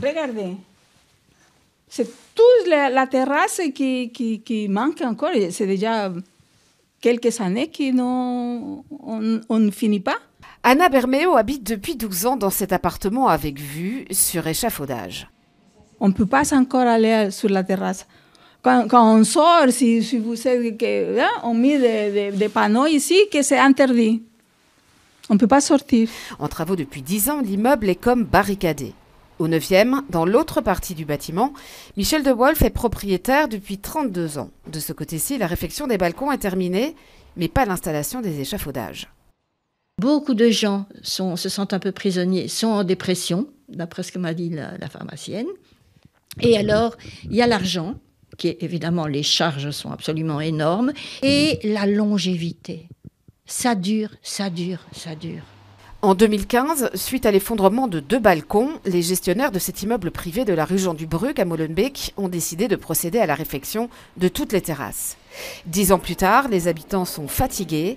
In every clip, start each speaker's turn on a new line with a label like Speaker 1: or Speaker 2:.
Speaker 1: Regardez, c'est toute la terrasse qui manque encore. C'est déjà quelques années qu'on ne finit pas.
Speaker 2: Anna Bermeo habite depuis 12 ans dans cet appartement avec vue sur échafaudage.
Speaker 1: On ne peut pas encore aller sur la terrasse. Quand on sort, si vous savez qu'on met des panneaux ici que c'est interdit. On ne peut pas sortir.
Speaker 2: En travaux depuis 10 ans, l'immeuble est comme barricadé. Au 9e, dans l'autre partie du bâtiment, Michel de Wolf est propriétaire depuis 32 ans. De ce côté-ci, la réfection des balcons est terminée, mais pas l'installation des échafaudages.
Speaker 3: Beaucoup de gens se sentent un peu prisonniers, sont en dépression, d'après ce que m'a dit la pharmacienne. Et alors, il y a l'argent, qui est évidemment, les charges sont absolument énormes, et la longévité. Ça dure, ça dure, ça dure.
Speaker 2: En 2015, suite à l'effondrement de 2 balcons, les gestionnaires de cet immeuble privé de la rue Jean Dubruck à Molenbeek ont décidé de procéder à la réfection de toutes les terrasses. 10 ans plus tard, les habitants sont fatigués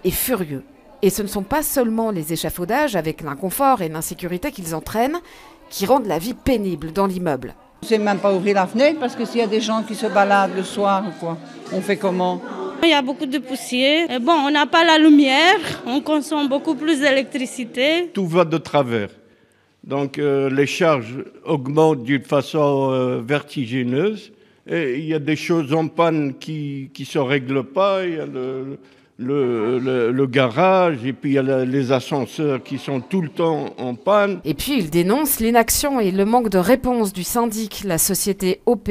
Speaker 2: et furieux. Et ce ne sont pas seulement les échafaudages avec l'inconfort et l'insécurité qu'ils entraînent qui rendent la vie pénible dans l'immeuble.
Speaker 4: Je ne sais même pas ouvrir la fenêtre parce que s'il y a des gens qui se baladent le soir, quoi, on fait comment?
Speaker 5: Il y a beaucoup de poussière. Et bon, on n'a pas la lumière, on consomme beaucoup plus d'électricité.
Speaker 6: Tout va de travers. Donc les charges augmentent d'une façon vertigineuse. Et il y a des choses en panne qui ne se règlent pas. Il y a le garage et puis il y a les ascenseurs qui sont tout le temps en panne.
Speaker 2: Et puis il dénonce l'inaction et le manque de réponse du syndic, la société OP.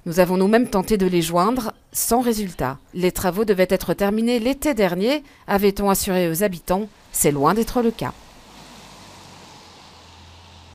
Speaker 2: Nous avons nous-mêmes tenté de les joindre, sans résultat. Les travaux devaient être terminés l'été dernier, avait-on assuré aux habitants. C'est loin d'être le cas.